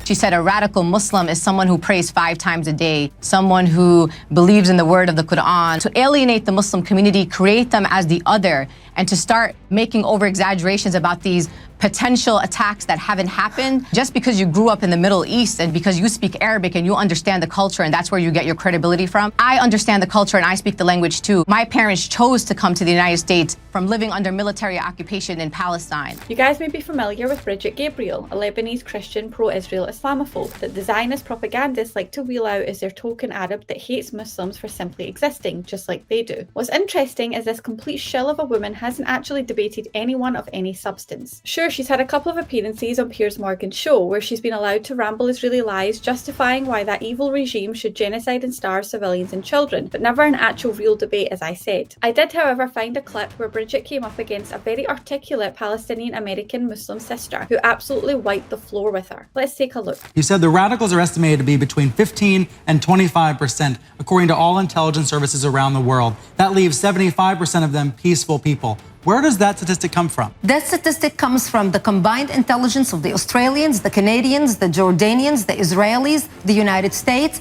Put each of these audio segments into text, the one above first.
She said a radical Muslim is someone who prays 5 times a day, someone who believes in the word of the Quran. To alienate the Muslim community, create them as the other, and to start making over-exaggerations about these potential attacks that haven't happened just because you grew up in the Middle East and because you speak Arabic and you understand the culture and that's where you get your credibility from. I understand the culture and I speak the language too. My parents chose to come to the United States from living under military occupation in Palestine. You guys may be familiar with Brigitte Gabriel, a Lebanese Christian pro-Israel Islamophobe that the Zionist propagandists like to wheel out as their token Arab that hates Muslims for simply existing, just like they do. What's interesting is this complete shell of a woman hasn't actually debated anyone of any substance. Sure, she's had a couple of appearances on Piers Morgan's show where she's been allowed to ramble Israeli lies justifying why that evil regime should genocide and starve civilians and children, but never an actual real debate, as I said. I did, however, find a clip where Brigitte came up against a very articulate Palestinian American Muslim sister who absolutely wiped the floor with her. Let's take a look. You said the radicals are estimated to be between 15 and 25%, according to all intelligence services around the world. That leaves 75% of them peaceful people. Where does that statistic come from? That statistic comes from the combined intelligence of the Australians, the Canadians, the Jordanians, the Israelis, the United States,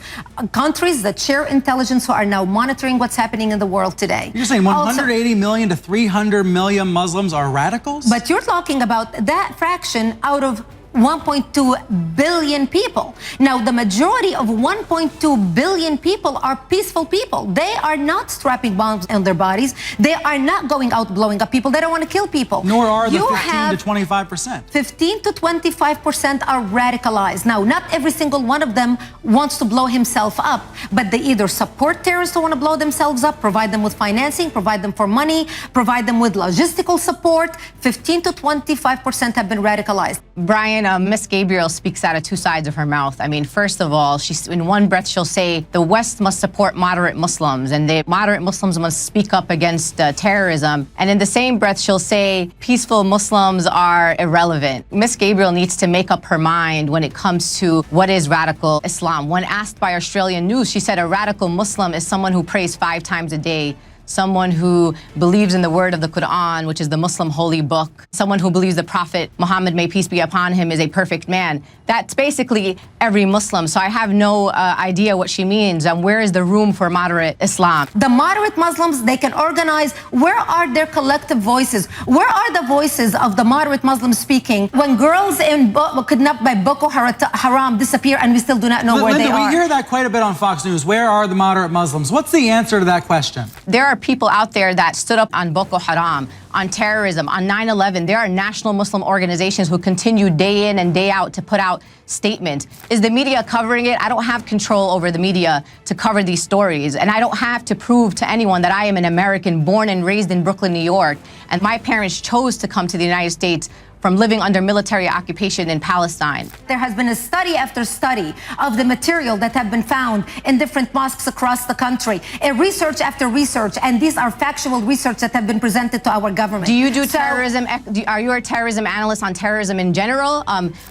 countries that share intelligence who are now monitoring what's happening in the world today. You're saying 180 million to 300 million Muslims are radicals? But you're talking about that fraction out of 1.2 billion people. Now, the majority of 1.2 billion people are peaceful people. They are not strapping bombs on their bodies. They are not going out blowing up people. They don't want to kill people. Nor are the 15 to 25%. 15 to 25% are radicalized. Now, not every single one of them wants to blow himself up, but they either support terrorists who want to blow themselves up, provide them with financing, provide them for money, provide them with logistical support. 15 to 25% have been radicalized. Brian, Miss Gabriel speaks out of 2 sides of her mouth. I mean, first of all, in one breath she'll say the West must support moderate Muslims and the moderate Muslims must speak up against terrorism. And in the same breath she'll say peaceful Muslims are irrelevant. Miss Gabriel needs to make up her mind when it comes to what is radical Islam. When asked by Australian News, she said a radical Muslim is someone who prays 5 times a day, someone who believes in the word of the Quran, which is the Muslim holy book, someone who believes the Prophet Muhammad, may peace be upon him, is a perfect man. That's basically every Muslim. So I have no idea what she means. Where is the room for moderate Islam? The moderate Muslims, they can organize. Where are their collective voices? Where are the voices of the moderate Muslims speaking when girls kidnapped by Boko Haram disappear and we still do not know where they are? We hear that quite a bit on Fox News. Where are the moderate Muslims? What's the answer to that question? There are people out there that stood up on Boko Haram, on terrorism, on 9/11. There are national Muslim organizations who continue day in and day out to put out statements. Is the media covering it? I don't have control over the media to cover these stories. And I don't have to prove to anyone that I am an American born and raised in Brooklyn, New York. And my parents chose to come to the United States from living under military occupation in Palestine. There has been a study after study of the material that have been found in different mosques across the country, research after research, and these are factual research that have been presented to our government. Do you do terrorism? Are you a terrorism analyst on terrorism in general?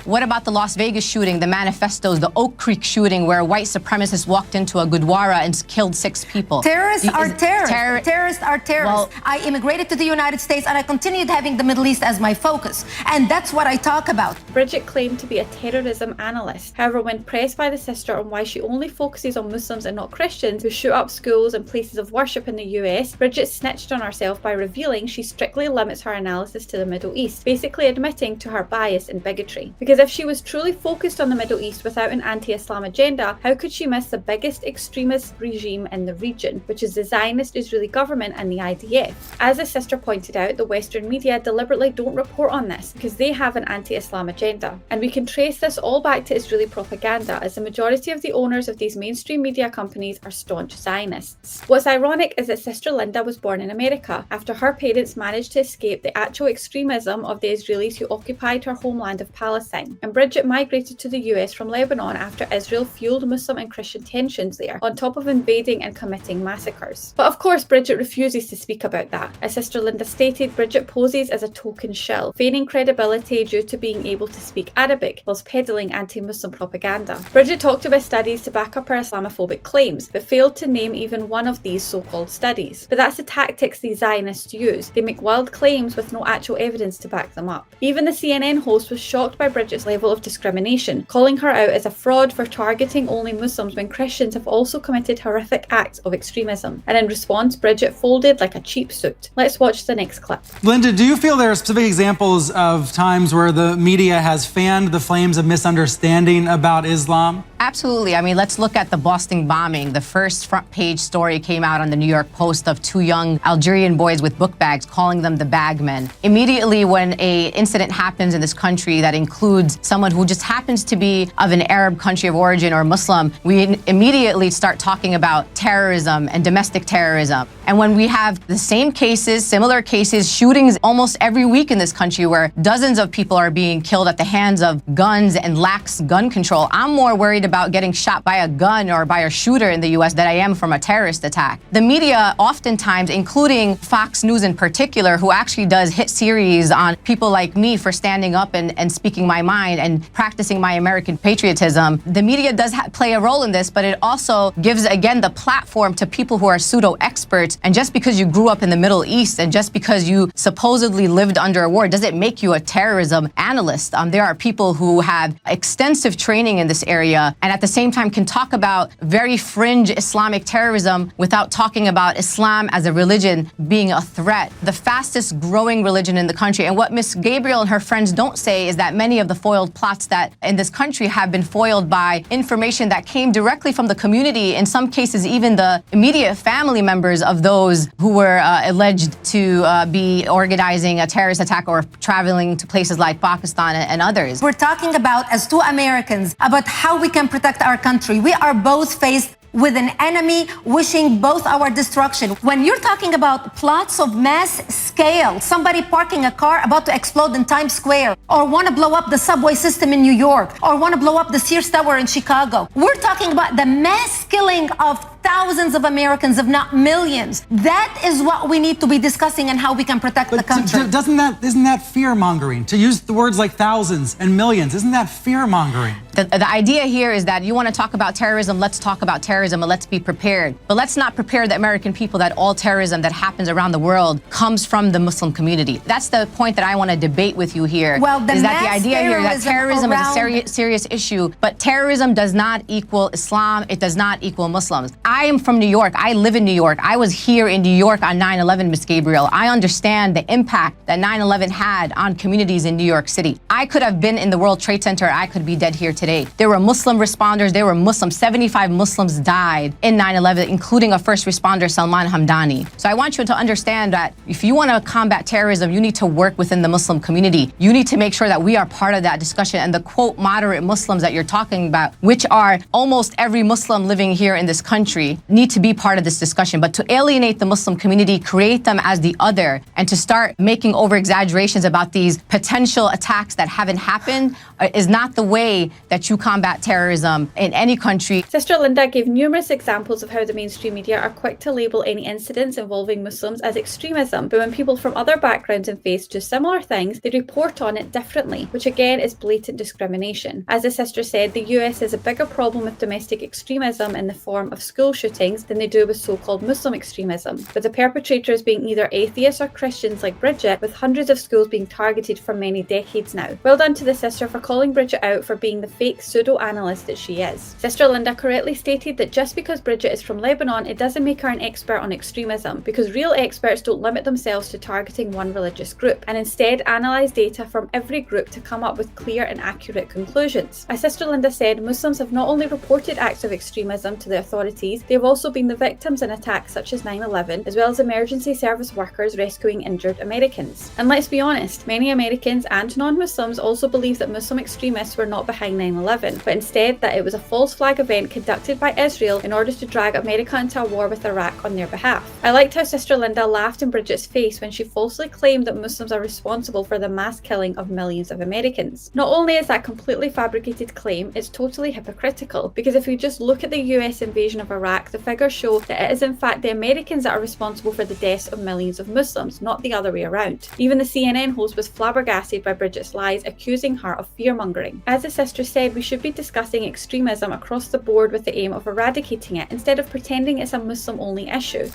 What about the Las Vegas shooting, the manifestos, the Oak Creek shooting where white supremacists walked into a Gurdwara and killed 6 people? Terrorists are terrorists. Terrorists are terrorists. Well, I immigrated to the United States and I continued having the Middle East as my focus. And that's what I talk about. Brigitte claimed to be a terrorism analyst. However, when pressed by the sister on why she only focuses on Muslims and not Christians who shoot up schools and places of worship in the US, Brigitte snitched on herself by revealing she strictly limits her analysis to the Middle East, basically admitting to her bias and bigotry. Because if she was truly focused on the Middle East without an anti-Islam agenda, how could she miss the biggest extremist regime in the region, which is the Zionist Israeli government and the IDF? As the sister pointed out, the Western media deliberately don't report on this because they have an anti-Islam agenda. And we can trace this all back to Israeli propaganda, as the majority of the owners of these mainstream media companies are staunch Zionists. What's ironic is that Sister Linda was born in America after her parents managed to escape the actual extremism of the Israelis who occupied her homeland of Palestine. And Brigitte migrated to the US from Lebanon after Israel fueled Muslim and Christian tensions there, on top of invading and committing massacres. But of course, Brigitte refuses to speak about that. As Sister Linda stated, Brigitte poses as a token shill, feigning credibility due to being able to speak Arabic whilst peddling anti-Muslim propaganda. Brigitte talked about studies to back up her Islamophobic claims, but failed to name even one of these so-called studies. But that's the tactics these Zionists use. They make wild claims with no actual evidence to back them up. Even the CNN host was shocked by Brigitte's level of discrimination, calling her out as a fraud for targeting only Muslims when Christians have also committed horrific acts of extremism. And in response, Brigitte folded like a cheap suit. Let's watch the next clip. Linda, do you feel there are specific examples of times where the media has fanned the flames of misunderstanding about Islam? Absolutely. I mean, let's look at the Boston bombing. The first front page story came out on the New York Post of two young Algerian boys with book bags, calling them the bagmen. Immediately when an incident happens in this country that includes someone who just happens to be of an Arab country of origin or Muslim, we immediately start talking about terrorism and domestic terrorism. And when we have the same cases, similar cases, shootings almost every week in this country where dozens of people are being killed at the hands of guns and lax gun control, I'm more worried about getting shot by a gun or by a shooter in the US than I am from a terrorist attack. The media oftentimes, including Fox News in particular, who actually does hit series on people like me for standing up and speaking my mind and practicing my American patriotism, the media does play a role in this, but it also gives, again, the platform to people who are pseudo-experts. And just because you grew up in the Middle East and just because you supposedly lived under a war, doesn't make you a terrorism analyst. There are people who have extensive training in this area and at the same time can talk about very fringe Islamic terrorism without talking about Islam as a religion being a threat. The fastest growing religion in the country. And what Ms. Gabriel and her friends don't say is that many of the foiled plots that in this country have been foiled by information that came directly from the community, in some cases even the immediate family members of those who were alleged to be organizing a terrorist attack or traveling to places like Pakistan and others. We're talking about, as two Americans, about how we can protect our country. We are both faced with an enemy wishing both our destruction. When you're talking about plots of mass scale, somebody parking a car about to explode in Times Square, or want to blow up the subway system in New York, or want to blow up the Sears Tower in Chicago, we're talking about the mass killing of thousands of Americans, if not millions. That is what we need to be discussing and how we can protect the country. Isn't that fear-mongering? To use the words like thousands and millions, isn't that fear-mongering? The idea here is that you want to talk about terrorism, let's talk about terrorism and let's be prepared. But let's not prepare the American people that all terrorism that happens around the world comes from the Muslim community. That's the point that I want to debate with you here. Well, is that the idea here that terrorism is a serious issue, but terrorism does not equal Islam, it does not equal Muslims. I am from New York, I live in New York. I was here in New York on 9/11, Ms. Gabriel. I understand the impact that 9/11 had on communities in New York City. I could have been in the World Trade Center, I could be dead here today. There were Muslim responders, there were Muslims, 75 Muslims died in 9/11, including a first responder, Salman Hamdani. So I want you to understand that if you want to combat terrorism, you need to work within the Muslim community. You need to make sure that we are part of that discussion. And the quote moderate Muslims that you're talking about, which are almost every Muslim living here in this country, need to be part of this discussion. But to alienate the Muslim community, create them as the other, and to start making over exaggerations about these potential attacks that haven't happened is not the way that you combat terrorism in any country. Sister Linda gave numerous examples of how the mainstream media are quick to label any incidents involving Muslims as extremism, but when people from other backgrounds and faiths do similar things, they report on it differently, which again is blatant discrimination. As the sister said, the US has a bigger problem with domestic extremism in the form of school shootings than they do with so-called Muslim extremism, with the perpetrators being either atheists or Christians like Brigitte, with hundreds of schools being targeted for many decades now. Well done to the sister for calling Brigitte out for being the fake pseudo-analyst that she is. Sister Linda correctly stated that just because Brigitte is from Lebanon, it doesn't make her an expert on extremism, because real experts don't limit themselves to targeting one religious group, and instead analyse data from every group to come up with clear and accurate conclusions. As Sister Linda said, Muslims have not only reported acts of extremism to the authorities, they have also been the victims in attacks such as 9/11, as well as emergency service workers rescuing injured Americans. And let's be honest, many Americans and non-Muslims also believe that Muslim extremists were not behind 9/11. 9/11, but instead that it was a false flag event conducted by Israel in order to drag America into a war with Iraq on their behalf. I liked how Sister Linda laughed in Brigitte's face when she falsely claimed that Muslims are responsible for the mass killing of millions of Americans. Not only is that completely fabricated claim, it's totally hypocritical, because if we just look at the US invasion of Iraq, the figures show that it is in fact the Americans that are responsible for the deaths of millions of Muslims, not the other way around. Even the CNN host was flabbergasted by Brigitte's lies, accusing her of fear-mongering. As the sister said, we should be discussing extremism across the board with the aim of eradicating it, instead of pretending it's a Muslim-only issue.